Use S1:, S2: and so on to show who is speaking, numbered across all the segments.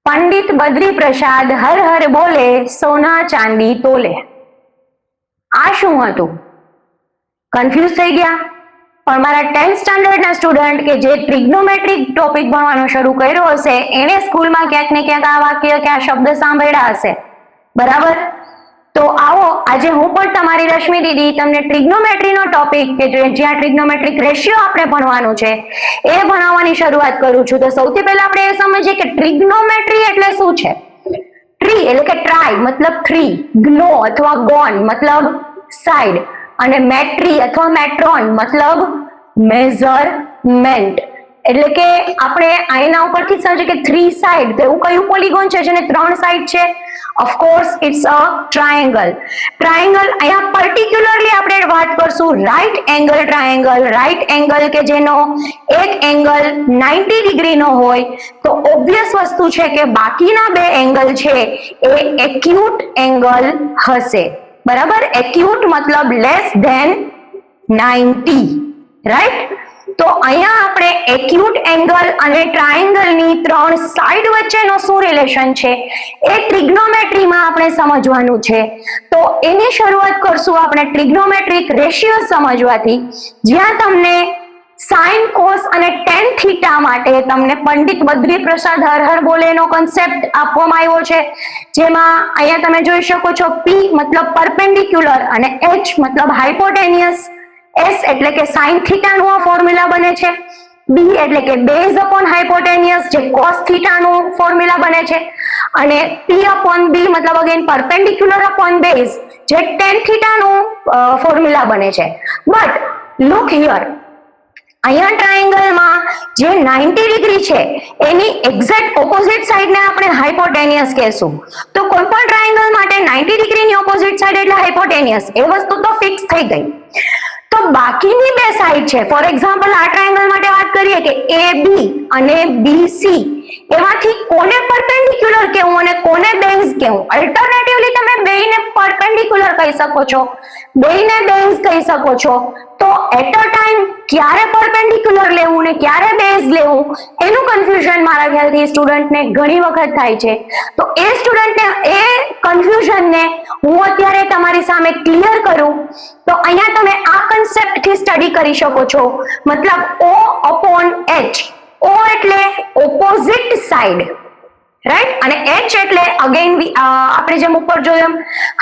S1: पंडित बद्री प्रसाद हर हर बोले सोना चांदी तोले। आ शुं हतुं? कन्फ्यूज थई गया? पण मारा 10th स्टैंडर्ड ना स्टूडेंट के जे ट्रिग्नोमेट्रिक टॉपिक भणवानो शरू कर्यो हशे एने स्कूल में क्यांक ने क्यांक आ वाक्य के आ शब्द सांभळ्या हशे, बराबर? तो आओ आज हूँ पण तमारी रश्मि दीदी तमने ट्रिग्नोमेट्री नो टॉपिक के ज्यां ट्रिग्नोमेट्रिक रेशियो आपणे भणवानुं छे ए भणाववानी शरूआत करूं छुं। तो सौथी पहेला आपणे ए समजीए के ट्रिग्नोमेट्री एटले शुं छे। ट्री एटले के ट्राई मतलब 3, ग्नो अथवा गॉन मतलब साइड અને મેટ્રી અથવા મેટ્રોન मतलब મેઝરમેન્ટ। એટલે કે આપણે આના ઉપરથી સમજીએ કે 3 સાઇડ તો એવું કયું પોલીગોન છે જેને 3 સાઇડ છે? Of course it's a triangle. Triangle અહીંયા પર્ટિક્યુલરલી આપણે વાત કરશું right angle triangle. Right angle કે જેનો એક એંગલ 90 ડિગ્રી નો હોય તો ઓબ્વિયસ વસ્તુ છે કે બાકીના બે એંગલ છે એ એક્યુટ એંગલ હશે, बराबर? एक्यूट मतलब लेस देन 90, राइट? तो अहींया आपणे एक्यूट एंगल अने ट्रायंगल नी 3 साइड वच्चेनो शुं रिलेशन छे ए ट्रिग्नोमेट्री में आपणे समजवानुं छे। तो एनी शरूआत करशुं आपणे ट्रिग्नोमेट्रिक रेशियो समजवाथी, ज्यां तमने साइन कोस अने टेन थीटा माटे तमने पंडित बद्री प्रसाद हर हर बोले नो कॉन्सेप्ट आपवामां आव्यो छे, जेमां अहींया तमे जोई शको छो P मतलब परपेंडिक्युलर अने H मतलब हाइपोटेनियस, S एटले के साइन थीटा नो आ फॉर्म्युला बने छे, B एटले के बेज अपॉन हाइपोटेनियस जे cos थीटा नो फॉर्म्युला बने छे अने P अपॉन B मतलब अगेन परपेंडिक्युलर अपॉन बेज जे टेन थीटा नो फॉर्म्युला बने छे। बट लुक हियर, अहींया ट्रायंगल में जे 90 डिग्री छे एनी एक्जेक्ट ऑपोजिट साइड ने आपणे हाइपोटेनियस कहेशुं। तो कोई पण ट्रायंगल माटे 90 डिग्री नी ऑपोजिट साइड एटले हाइपोटेनियस, ए वस्तु तो फिक्स थई गई। तो बाकीनी बे साइड छे, फॉर एक्जाम्पल आ ट्रायंगल माटे बात करीए के AB अने BC एमांथी कोने परपेंडिक्युलर कहेवुं अने कोने बेज कहेवुं? अल्टरनेटिवली तमे बेयने परपेंडिक्युलर कही शको छो, बेयने बेज कही शको छो। तो एट अ टाइम क्यारे परपेंडिक्युलर लेवुं ने क्यारे बेज लेवुं एनुं कन्फ्यूजन मारा ख्यालथी स्टुडंट ने घणी वखत थाय छे। तो ए स्टुडंट ने ए कन्फ्यूजन ने हुं अत्यारे तमारी सामे क्लियर करूं तो अहींया तमे आ कॉन्सेप्ट थी स्टडी करी शको छो, मतलब O अपॉन H। O एटले ऑपोजिट साइड, राइट? अने H एटले अगेन आपणे जेम उपर जोयुं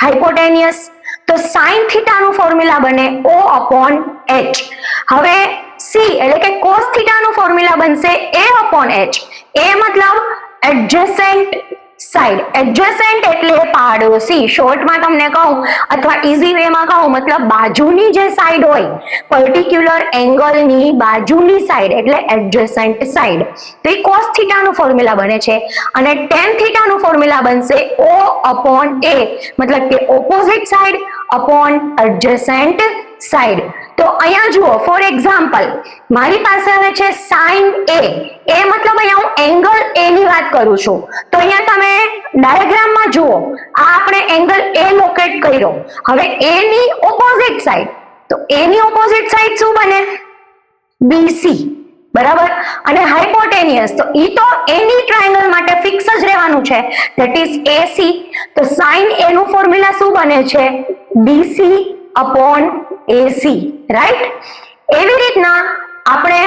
S1: हाइपोटेनियस। तो साइन थीटा नु फॉर्म्युला बने O अपॉन H। हवे C एटले के cos थीटा नु फॉर्म्युला बनसे A अपॉन H। A मतलब एडजेसेंट साइड, एडजेसेंट एटले पाडोशी, शॉर्ट में तमने कहूं अथवा इजी वे में कहूं मतलब बाजूनी जे साइड होय, पर्टिक्युलर एंगल नी बाजूनी साइड एटले एडजेसेंट साइड। तो ई cos थीटा नु फॉर्म्युला बने छे अने tan थीटा नु formula Banse O upon A मतलब के opposite side upon adjacent side. तो अहींया जुओ फॉर एक्जाम्पल मारी पासे हवे छे sin A, A मतलब अहींया हूं एंगल A नी वात करूं छुं। तो अहींया तमे डायग्राम में जुओ आ आपणे एंगल A लोकेट कर्यो। हवे A नी ऑपोजिट साइड, तो A नी ऑपोजिट साइड शुं बने? BC, बराबर? अने हाइपोटेनियस तो ई तो एनी ट्रायंगल माटे फिक्स ज रहेवानुं छे, दैट इज AC। तो sin A નું ફોર્મ્યુલા શું બને છે? BC upon AC, right? एवी रीतना આપણે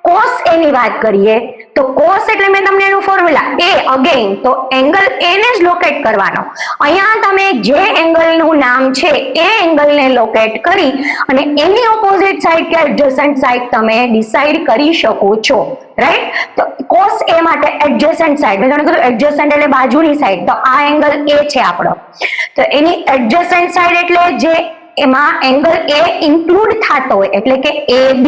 S1: cos A ની વાત કરીએ તો cos એટલે મેં તમને એનું ફોર્મ્યુલા A અગેન તો એંગલ A ને જ લોકેટ કરવાનો। અહીંયા તમે જે એંગલનું નામ છે એ એંગલને લોકેટ કરી અને એની ઓપોઝિટ સાઈડ કે એડજસન્ટ સાઈડ તમે ડિસાઈડ કરી શકો છો, રાઈટ? તો cos A માટે એડજસન્ટ સાઈડ, મેં તમને કીધું એડજસન્ટ એટલે બાજુની સાઈડ, તો આ એંગલ A છે આપણો, તો એની એડજસન્ટ સાઈડ એટલે જે એમાં એંગલ A ઇન્ક્લુડ થતો હોય એટલે કે AB,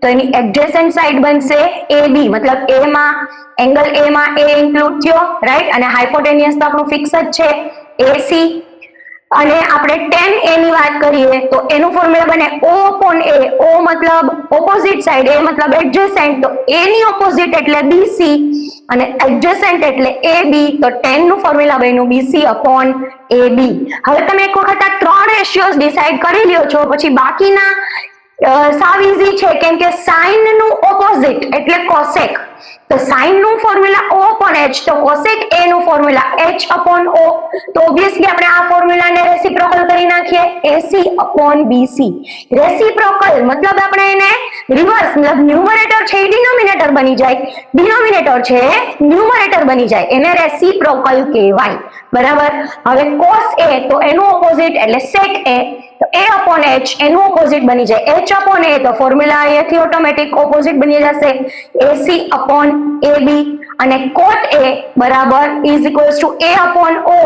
S1: तो any adjacent side Banse AB मतलब A में एंगल A में A इंक्लूड थयो, राइट? अने हाइपोटेनियस तो आपनो फिक्स ज छे AC। अने आपणे tan A नी बात करीए तो एनु फॉर्म्युला बने O अपॉन A। O मतलब ऑपोजिट साइड, A मतलब एडजेसेंट, तो A नी ऑपोजिट एटले BC अने एडजेसेंट एटले AB। तो tan नु फॉर्म्युला बन्युं BC अपॉन AB। हवे तमे एक वखत आ त्रण रेशियोज डिसाइड करी ल्यो छो, पछी बाकीना साव इजी छे केम के साइन नु ऑपोजिट એટલે કોસેક તો sin નું ફોર્મ્યુલા O upon H, તો cosec A નું ફોર્મ્યુલા H upon O. તો ઓબ્વિયસલી આપણે આ ફોર્મ્યુલાને રેસિપ્રોકલ કરી નાખીએ, AC upon BC. રેસિપ્રોકલ મતલબ આપણે એને રિવર્સ, મતલબ ન્યુમરેટર છે એ ડિનોમિનેટર બની જાય, ડિનોમિનેટર છે એ ન્યુમરેટર બની જાય, એને રેસિપ્રોકલ કહેવાય. બરાબર. હવે cos A તો એનું ઓપોઝિટ એટલે sec A, તો A upon H એનું ઓપોઝિટ બની જાય H upon A, તો ફોર્મ્યુલા અહીંયાથી ઓટોમેટિક ઓપોઝિટ બની જશે AC upon AB, અને cot A બરાબર is equals to A upon O.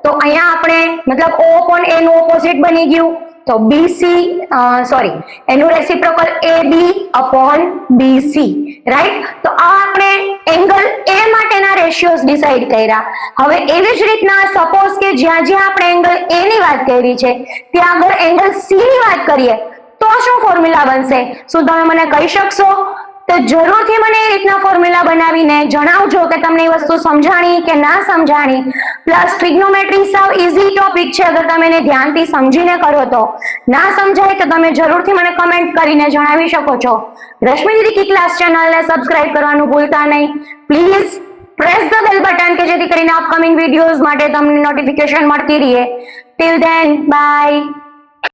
S1: તો અહીંયા આપણે મતલબ O upon A નું ઓપોઝિટ બની ગયું, તો BC એનું reciprocal AB upon BC, right. તો આ આપણે એંગલ A માટેના રેશિયોઝ ડિસાઈડ કર્યા. હવે એવી જ રીતના સપોઝ કે જ્યાં જ્યાં આપણે એંગલ A ની વાત કરી છે ત્યાં આગળ એંગલ C ની વાત કરીએ તો શું ફોર્મ્યુલા બનશે? શું તમે મને કહી શકશો? તો જરૂરથી મને એ રીતના ફોર્મ્યુલા બનાવીને જણાવજો કે તમને એ વસ્તુ સમજાણી કે ના સમજાણી. પ્લસ ટ્રિગ્નોમેટ્રી સાવ ઈઝી ટોપિક છે, અગર તમે એને ધ્યાનથી સમજીને કરો તો. ના સમજાય તો તમે જરૂરથી મને કમેન્ટ કરીને જણાવી શકો છો. રશ્મિ દીદી કી ક્લાસ ચેનલને સબસ્ક્રાઇબ કરવાનું ભૂલતા નહીં. Please press the bell button કે જેથી કરીને અપકમિંગ વિડીયોઝ માટે તમને નોટિફિકેશન મળતી રહે. Till then by.